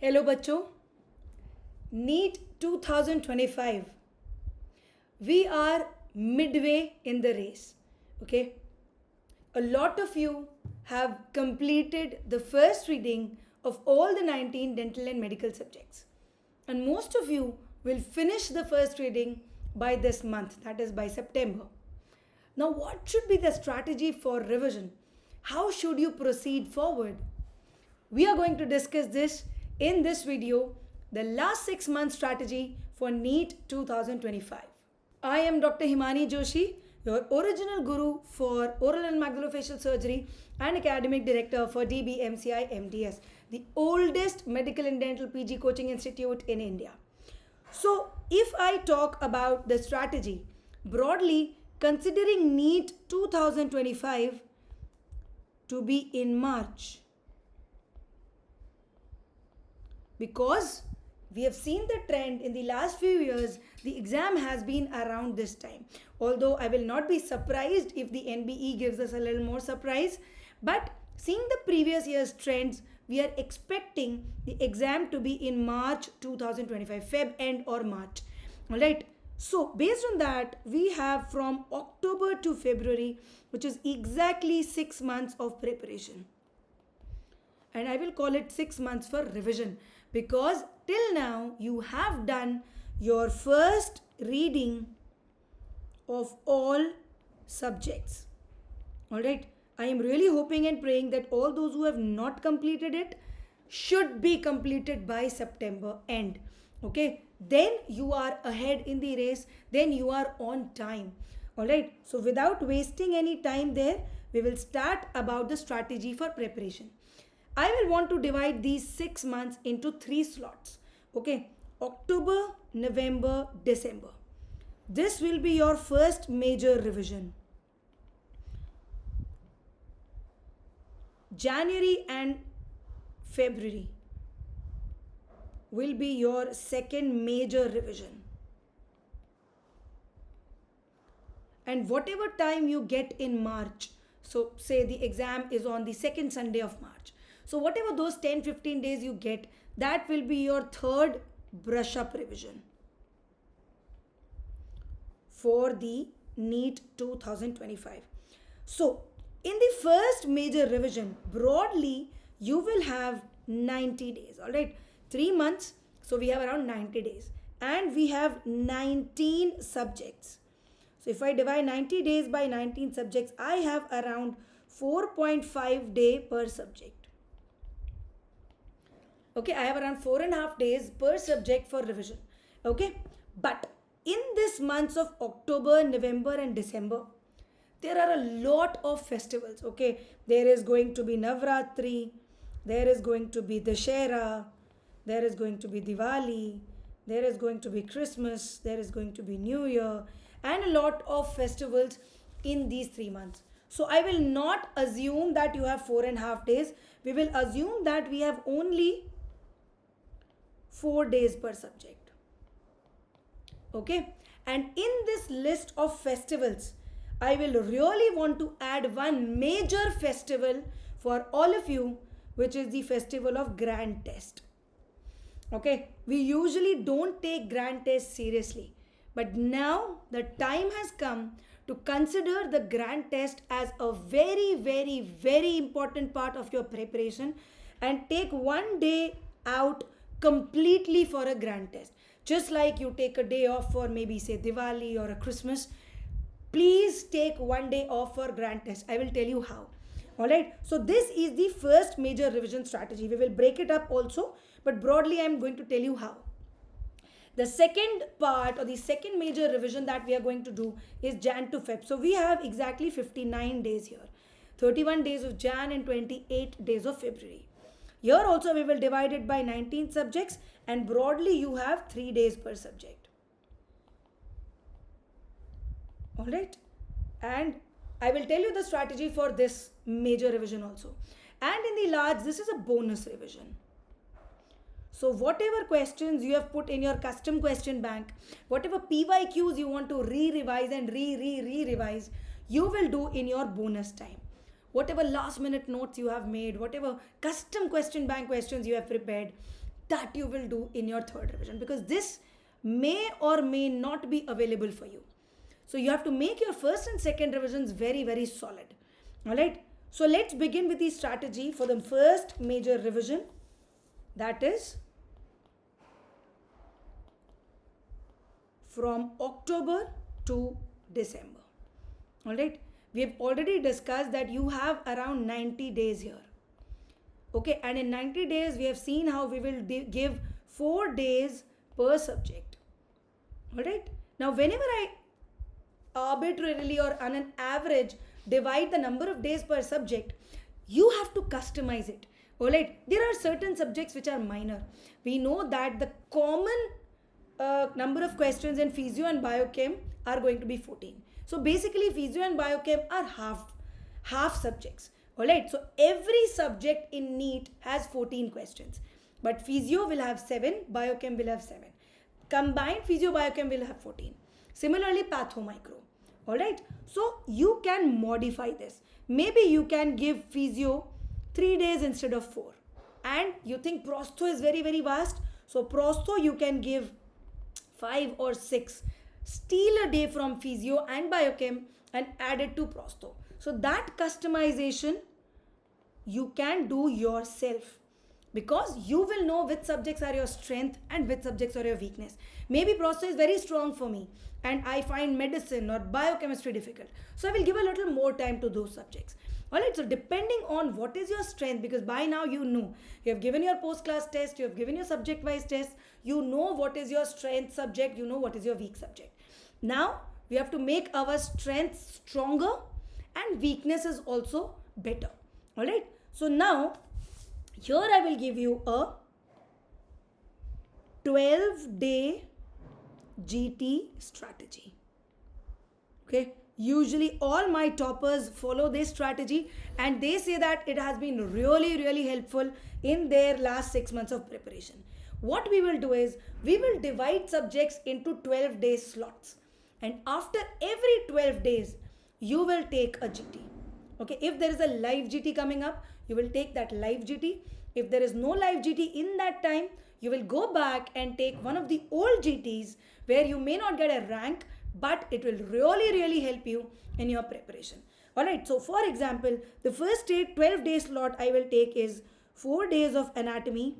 Hello बच्चों, NEET 2025. We are midway in the race. Okay, a lot of you have completed the first reading of all the 19 dental and medical subjects, and most of you will finish the first reading by this month, that is by September. Now, what should be the strategy for revision? How should you proceed forward? We are going to discuss this in this video, the last 6 month strategy for NEET 2025. I am Dr. Himani Joshi, your original guru for oral and maxillofacial surgery and academic director for DBMCI MDS, the oldest medical and dental PG coaching institute in India. So, if I talk about the strategy, broadly considering NEET 2025 to be in March, because we have seen the trend in the last few years, the exam has been around this time. Although I will not be surprised if the NBE gives us a little more surprise, but seeing the previous year's trends, we are expecting the exam to be in March 2025, Feb end or March. Alright, so based on that, we have from October to February, which is exactly 6 months of preparation. And I will call it 6 months for revision, because till now you have done your first reading of all subjects. Alright, I am really hoping and praying that all those who have not completed it should be completed by September end. Okay, then you are ahead in the race, then you are on time. Alright, so without wasting any time there, we will start about the strategy for preparation. I will want to divide these 6 months into 3 slots. Okay, October, November, December. This will be your first major revision. January and February will be your second major revision. And whatever time you get in March, so say the exam is on the second Sunday of March. So whatever those 10-15 days you get, that will be your third brush up revision for the NEET 2025. So in the first major revision, broadly, you will have 90 days. All right, 3 months. So we have around 90 days and we have 19 subjects. So if I divide 90 days by 19 subjects, I have around 4.5 day per subject. Okay, I have around 4.5 days per subject for revision. Okay, but in this months of October, November and December, there are a lot of festivals. Okay, there is going to be Navratri, there is going to be Dashera, there is going to be Diwali, there is going to be Christmas, there is going to be New Year, and a lot of festivals in these 3 months. So I will not assume that you have 4.5 days. We will assume that we have only 4 days per subject. Okay, and in this list of festivals, I will really want to add one major festival for all of you, which is the festival of grand test. Okay, we usually don't take grand test seriously, but now the time has come to consider the grand test as a very, very, very important part of your preparation and take one day out completely for a grand test. Just like you take a day off for maybe say Diwali or a Christmas, please take one day off for grand test. I will tell you how. Alright, so this is the first major revision strategy. We will break it up also, but broadly I am going to tell you how. The second part or the second major revision that we are going to do is Jan to Feb. So we have exactly 59 days here. 31 days of Jan and 28 days of February. Here also we will divide it by 19 subjects and broadly you have 3 days per subject. Alright, and I will tell you the strategy for this major revision also. And in the large, this is a bonus revision. So whatever questions you have put in your custom question bank, whatever PYQs you want to re-revise and re-revise, you will do in your bonus time. Whatever last minute notes you have made, whatever custom question bank questions you have prepared, that you will do in your third revision, because this may or may not be available for you. So you have to make your first and second revisions very, very solid. All right. So let's begin with the strategy for the first major revision, that is from October to December. All right. We have already discussed that you have around 90 days here. Okay. And in 90 days, we have seen how we will give 4 days per subject. All right. Now, whenever I arbitrarily or on an average divide the number of days per subject, you have to customize it. All right. There are certain subjects which are minor. We know that the common number of questions in physio and biochem are going to be 14. So basically physio and biochem are half subjects. All right. So every subject in NEET has 14 questions, but physio will have 7, biochem will have 7. Combined physio biochem will have 14. Similarly, patho micro. All right. So you can modify this. Maybe you can give physio 3 days instead of 4. And you think prostho is very, very vast. So prostho you can give 5 or 6. Steal a day from physio and biochem and add it to prostho. So that customization you can do yourself, because you will know which subjects are your strength and which subjects are your weakness. Maybe prostho is very strong for me and I find medicine or biochemistry difficult. So I will give a little more time to those subjects. Alright, so depending on what is your strength, because by now you know, you have given your post-class test, you have given your subject-wise test, you know what is your strength subject, you know what is your weak subject. Now, we have to make our strengths stronger and weaknesses also better. Alright, so now, here I will give you a 12-day GT strategy. Okay. Usually all my toppers follow this strategy and they say that it has been really, really helpful in their last 6 months of preparation. What we will do is, we will divide subjects into 12-day slots. And after every 12 days, you will take a GT. Okay. If there is a live GT coming up, you will take that live GT. If there is no live GT in that time, you will go back and take one of the old GTs where you may not get a rank, but it will really, really help you in your preparation. Alright, so for example, the first 12-day slot I will take is 4 days of anatomy,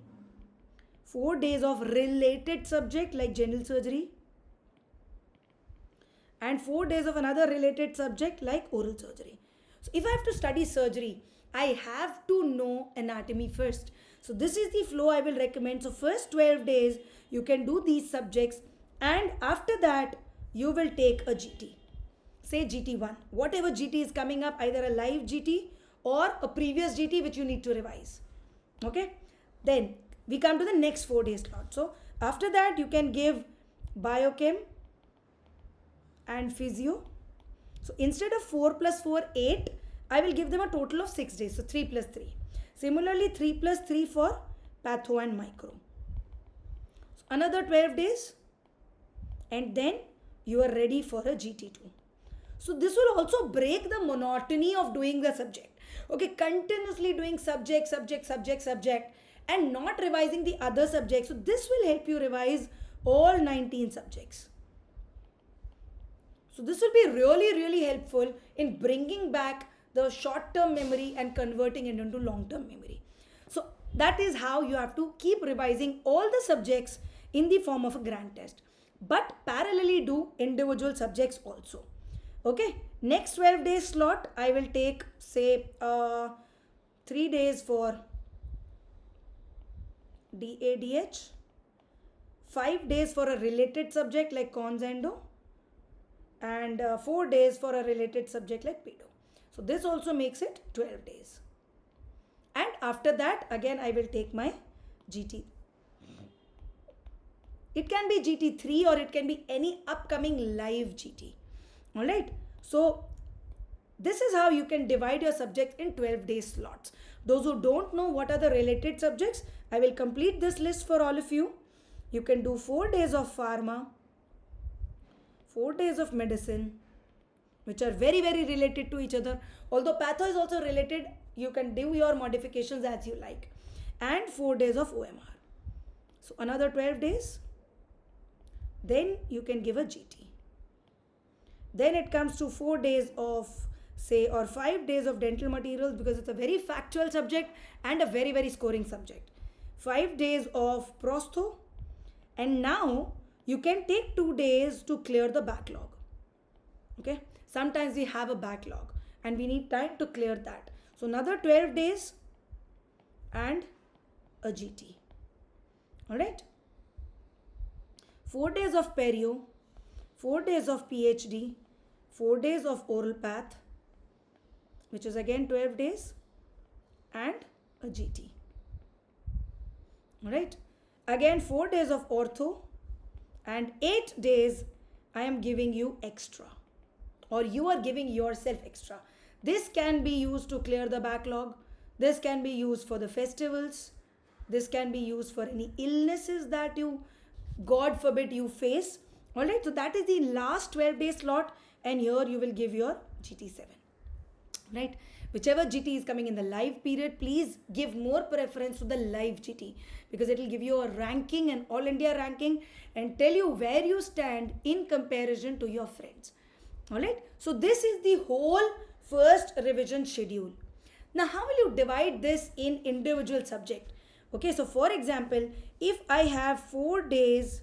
4 days of related subject like general surgery, and 4 days of another related subject like oral surgery. So if I have to study surgery, I have to know anatomy first. So this is the flow I will recommend. So first 12 days, you can do these subjects, and after that, you will take a GT. Say GT1. Whatever GT is coming up, either a live GT or a previous GT which you need to revise. Okay. Then we come to the next 4 days slot. So after that, you can give biochem and physio. So instead of 4 plus 4, 8, I will give them a total of 6 days. So 3 plus 3. Similarly, 3 plus 3 for patho and micro. So another 12 days. And then you are ready for a GT2. So this will also break the monotony of doing the subject. Okay, continuously doing subject, and not revising the other subjects. So this will help you revise all 19 subjects. So this will be really, really helpful in bringing back the short-term memory and converting it into long-term memory. So that is how you have to keep revising all the subjects in the form of a grand test. But parallelly do individual subjects also. Okay. Next 12 days slot, I will take say 3 days for DADH, 5 days for a related subject like cons endo, and 4 days for a related subject like pedo. So this also makes it 12 days. And after that, again, I will take my GT. It can be GT3 or it can be any upcoming live GT. Alright. So this is how you can divide your subjects in 12-day slots. Those who don't know what are the related subjects, I will complete this list for all of you. You can do 4 days of pharma, 4 days of medicine, which are very, very related to each other. Although patho is also related, you can do your modifications as you like. And 4 days of OMR. So another 12 days. Then you can give a GT. Then it comes to 4 days of, say, or 5 days of dental materials, because it's a very factual subject and a very, very scoring subject. 5 days of prostho. And now you can take 2 days to clear the backlog. Okay. Sometimes we have a backlog and we need time to clear that. So another 12 days and a GT. Alright. 4 days of perio, 4 days of PhD, 4 days of oral path, which is again 12 days, and a GT. Alright. Again 4 days of ortho, and 8 days I am giving you extra, or you are giving yourself extra. This can be used to clear the backlog. This can be used for the festivals. This can be used for any illnesses that you, God forbid, you face. Alright, so that is the last 12 day slot, and here you will give your GT7. Right, whichever GT is coming in the live period, please give more preference to the live GT, because it will give you a ranking, an all India ranking, and tell you where you stand in comparison to your friends. Alright, so this is the whole first revision schedule. Now how will you divide this in individual subject? Okay, so for example, if I have 4 days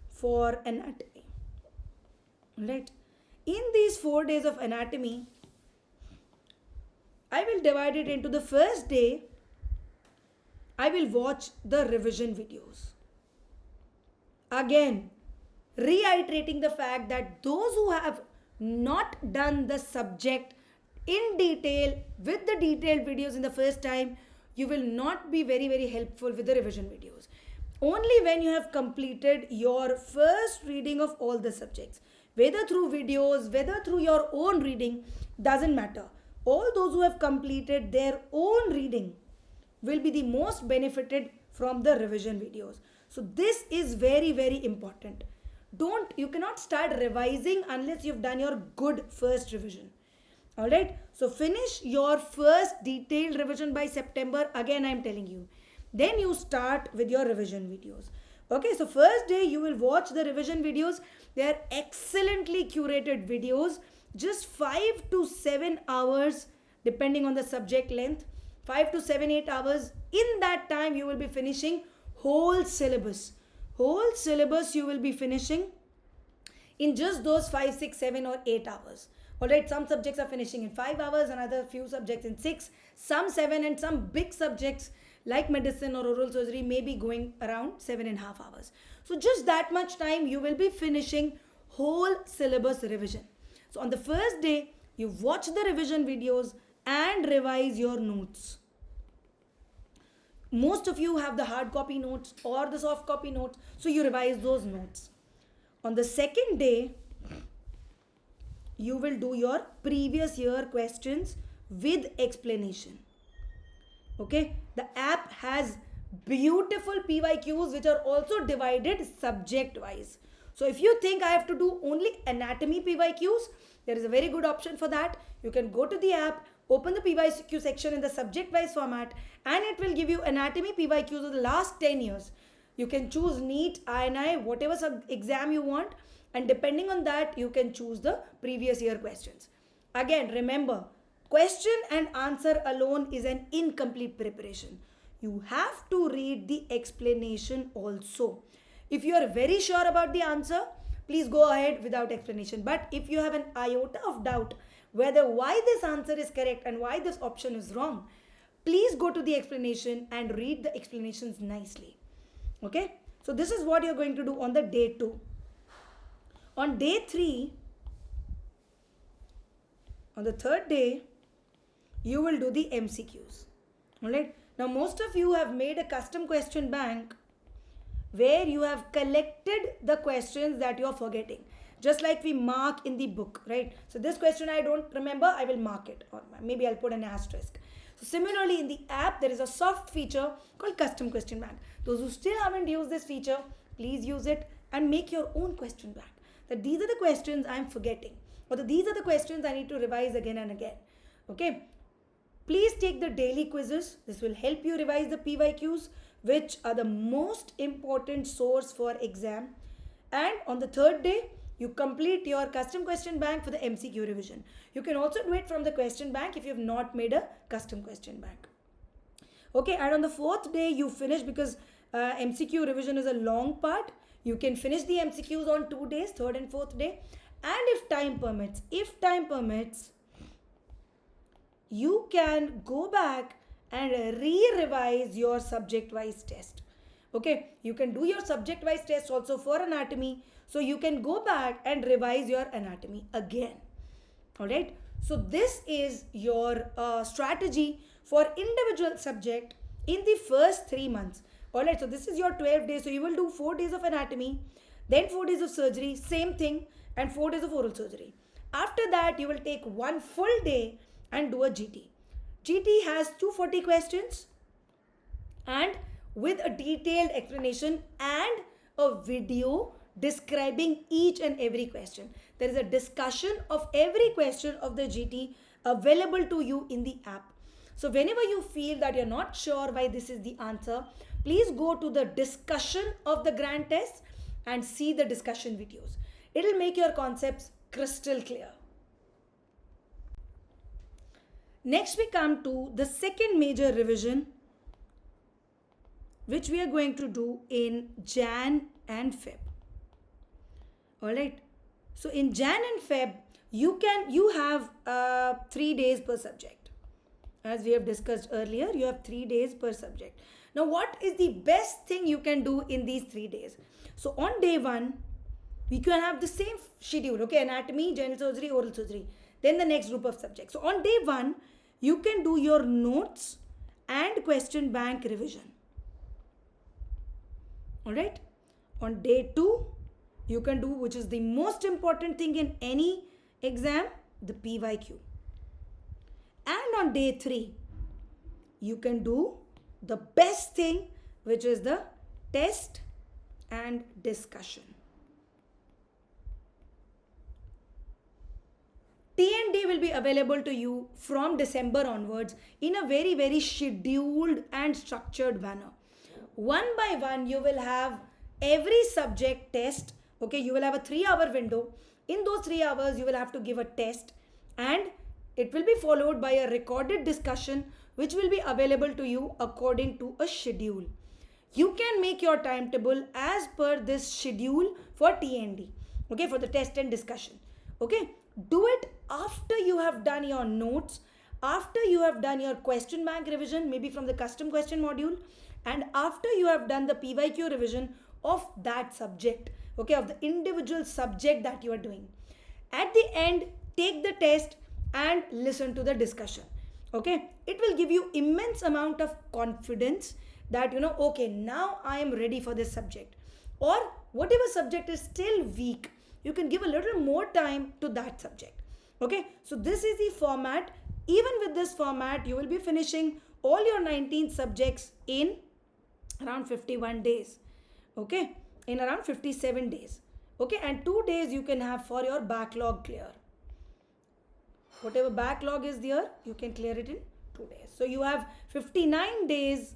for anatomy, right? In these 4 days of anatomy, I will divide it into the first day, I will watch the revision videos. Again, reiterating the fact that those who have not done the subject in detail with the detailed videos in the first time, you will not be very, very helpful with the revision videos. Only when you have completed your first reading of all the subjects, whether through videos, whether through your own reading, doesn't matter. All those who have completed their own reading will be the most benefited from the revision videos. So this is very, very important. You cannot start revising unless you've done your good first revision. Alright, so finish your first detailed revision by September. Again, I'm telling you. Then you start with your revision videos. Okay, so first day you will watch the revision videos. They are excellently curated videos. Just 5 to 7 hours depending on the subject length. 5 to 7, 8 hours. In that time you will be finishing whole syllabus. Whole syllabus you will be finishing in just those 5, 6, 7 or 8 hours. Alright, some subjects are finishing in 5 hours, another few subjects in 6, some 7, and some big subjects like medicine or oral surgery may be going around 7.5 hours. So just that much time you will be finishing whole syllabus revision. So on the first day, you watch the revision videos and revise your notes. Most of you have the hard copy notes or the soft copy notes, so you revise those notes. On the second day, you will do your previous year questions with explanation. Okay, the app has beautiful PYQs which are also divided subject wise. So if you think I have to do only anatomy PYQs, there is a very good option for that. You can go to the app, open the PYQ section in the subject wise format, and it will give you anatomy PYQs of the last 10 years. You can choose NEET, INI, whatever exam you want, and depending on that, you can choose the previous year questions. Again, remember, question and answer alone is an incomplete preparation. You have to read the explanation also. If you are very sure about the answer, please go ahead without explanation. But if you have an iota of doubt whether why this answer is correct and why this option is wrong, please go to the explanation and read the explanations nicely. Okay? So this is what you're going to do on the day 2. On day 3, on the third day, you will do the MCQs. Alright? Now most of you have made a custom question bank where you have collected the questions that you are forgetting. Just like we mark in the book, right? So this question I don't remember, I will mark it, or maybe I'll put an asterisk. So similarly in the app, there is a soft feature called custom question bank. Those who still haven't used this feature, please use it and make your own question bank. That these are the questions I'm forgetting, or that these are the questions I need to revise again and again. Okay. Please take the daily quizzes. This will help you revise the PYQs, which are the most important source for exam. And on the third day, you complete your custom question bank for the MCQ revision. You can also do it from the question bank if you have not made a custom question bank. Okay, and on the fourth day, you finish, because MCQ revision is a long part. You can finish the MCQs on 2 days, third and fourth day. And if time permits, you can go back and re-revise your subject-wise test. Okay, you can do your subject-wise test also for anatomy. So you can go back and revise your anatomy again. Alright, so this is your strategy for individual subject in the first 3 months. Alright, so this is your 12 days. So you will do 4 days of anatomy, then 4 days of surgery, same thing, and 4 days of oral surgery. After that, you will take 1 full day and do a GT. GT has 240 questions and with a detailed explanation and a video describing each and every question. There is a discussion of every question of the GT available to you in the app. So whenever you feel that you're not sure why this is the answer, please go to the discussion of the grand test and see the discussion videos. It will make your concepts crystal clear. Next we come to the second major revision, which we are going to do in Jan and Feb. Alright, so in Jan and Feb, you have 3 days per subject. As we have discussed earlier, you have 3 days per subject. Now what is the best thing you can do in these 3 days? So on day 1, we can have the same schedule, okay, anatomy, general surgery, oral surgery, then the next group of subjects. So on day 1, you can do your notes and question bank revision. Alright, on day 2, you can do, which is the most important thing in any exam, the PYQ. And on day 3, you can do the best thing, which is the test and discussion. TND will be available to you from December onwards in a very, very scheduled and structured manner. One by one, you will have every subject test. Okay, you will have a 3-hour window. In those 3 hours, you will have to give a test, and it will be followed by a recorded discussion which will be available to you according to a schedule. You can make your timetable as per this schedule for TND, okay, for the test and discussion. Okay, do it after you have done your notes, after you have done your question bank revision, maybe from the custom question module, and after you have done the PYQ revision of that subject, okay, of the individual subject that you are doing. At the end, take the test and listen to the discussion. Okay, it will give you immense amount of confidence that, you know, okay, now I am ready for this subject. Or whatever subject is still weak, you can give a little more time to that subject. Okay, so this is the format. Even with this format, you will be finishing all your 19 subjects in around 51 days. Okay, in around 57 days. Okay, and 2 days you can have for your backlog clear. Whatever backlog is there, you can clear it in 2 days. So you have 59 days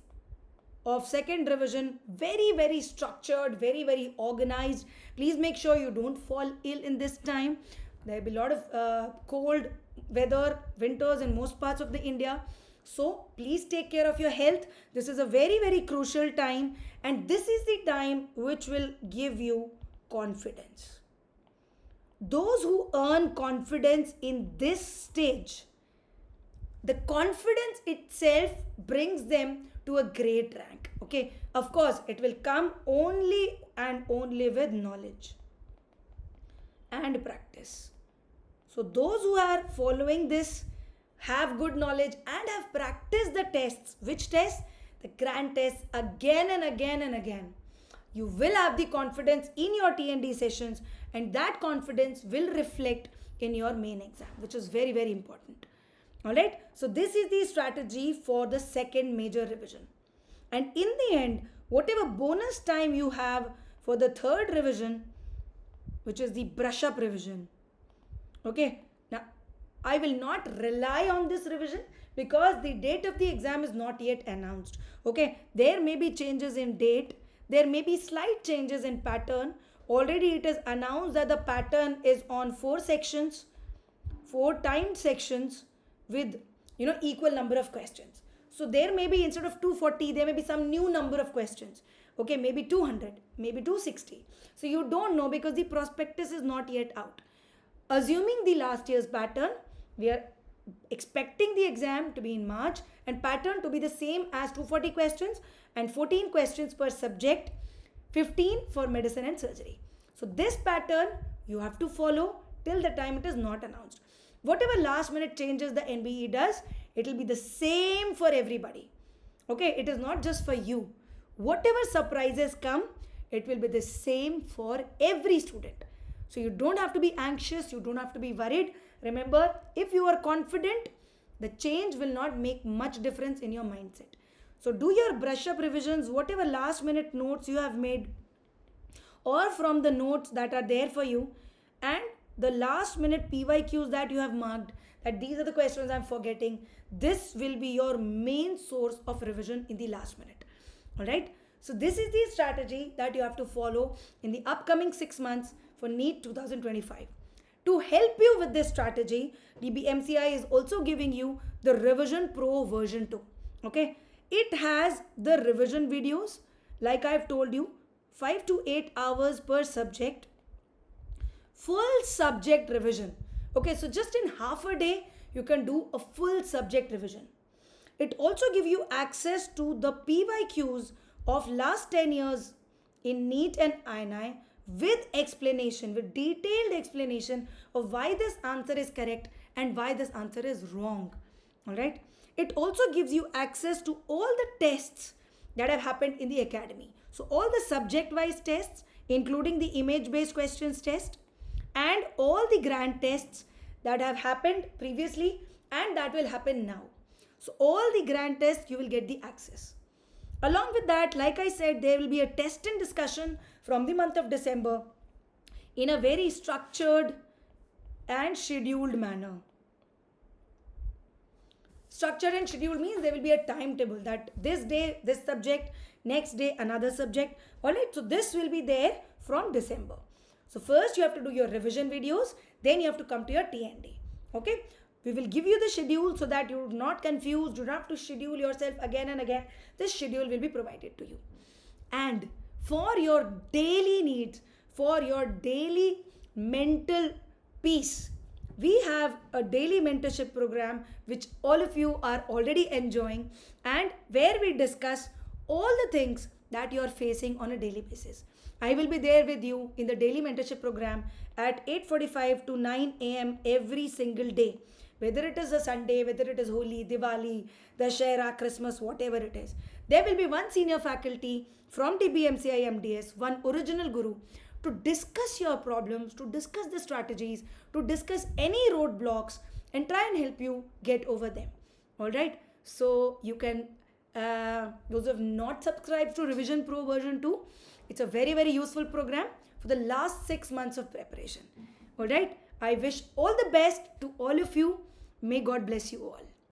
of second revision, very, very structured, very, very organized. Please make sure you don't fall ill in this time. There will be a lot of cold weather, winters in most parts of the India. So please take care of your health. This is a very, very crucial time, and this is the time which will give you confidence. Those who earn confidence in this stage, the confidence itself brings them to a great rank. Okay, of course, it will come only and only with knowledge and practice. So those who are following this have good knowledge and have practiced the tests. Which tests? The grand tests again and again and again. You will have the confidence in your TND sessions, and that confidence will reflect in your main exam, which is very, very important. Alright, so this is the strategy for the second major revision. And in the end, whatever bonus time you have for the third revision, which is the brush up revision. Okay, now I will not rely on this revision because the date of the exam is not yet announced. Okay, there may be changes in date, there may be slight changes in pattern. Already it is announced that the pattern is on 4 sections, 4 timed sections with equal number of questions. So there may be, instead of 240, there may be some new number of questions. Okay, maybe 200, maybe 260. So you don't know because the prospectus is not yet out. Assuming the last year's pattern, we are expecting the exam to be in March and pattern to be the same as 240 questions and 14 questions per subject, 15 for medicine and surgery. So this pattern you have to follow till the time it is not announced. Whatever last minute changes the NBE does, it will be the same for everybody. Okay, it is not just for you. Whatever surprises come, it will be the same for every student. So you don't have to be anxious, you don't have to be worried. Remember, if you are confident, the change will not make much difference in your mindset. So do your brush up revisions, whatever last minute notes you have made, or from the notes that are there for you, and the last minute PYQs that you have marked, that these are the questions I'm forgetting. This will be your main source of revision in the last minute. Alright, so this is the strategy that you have to follow in the upcoming 6 months for NEET 2025. To help you with this strategy, DBMCI is also giving you the Revision Pro version 2. Okay, it has the revision videos, like I've told you, 5 to 8 hours per subject, full subject revision. Okay, so just in half a day, you can do a full subject revision. It also gives you access to the PYQs of last 10 years in NEET and INI with explanation, with detailed explanation of why this answer is correct and why this answer is wrong. Alright. It also gives you access to all the tests that have happened in the academy. So all the subject-wise tests, including the image-based questions test, and all the grant tests that have happened previously and that will happen now. So all the grant tests, you will get the access. Along with that, like I said, there will be a test and discussion from the month of December in a very structured and scheduled manner. Structured and scheduled means there will be a timetable that this day, this subject, next day, another subject. Alright, so this will be there from December. So first you have to do your revision videos, then you have to come to your TND. Okay. We will give you the schedule so that you're not confused. You don't have to schedule yourself again and again. This schedule will be provided to you. And for your daily needs, for your daily mental peace, we have a daily mentorship program which all of you are already enjoying and where we discuss all the things that you are facing on a daily basis. I will be there with you in the daily mentorship program at 8:45 to 9 a.m. every single day. Whether it is a Sunday, whether it is Holi, Diwali, Dussehra, Christmas, whatever it is. There will be one senior faculty from DBMCI MDS, one original guru, to discuss your problems, to discuss the strategies, to discuss any roadblocks and try and help you get over them. Alright, so you can, those who have not subscribed to Revision Pro version 2, it's a very, very useful program for the last 6 months of preparation. Alright, I wish all the best to all of you. May God bless you all.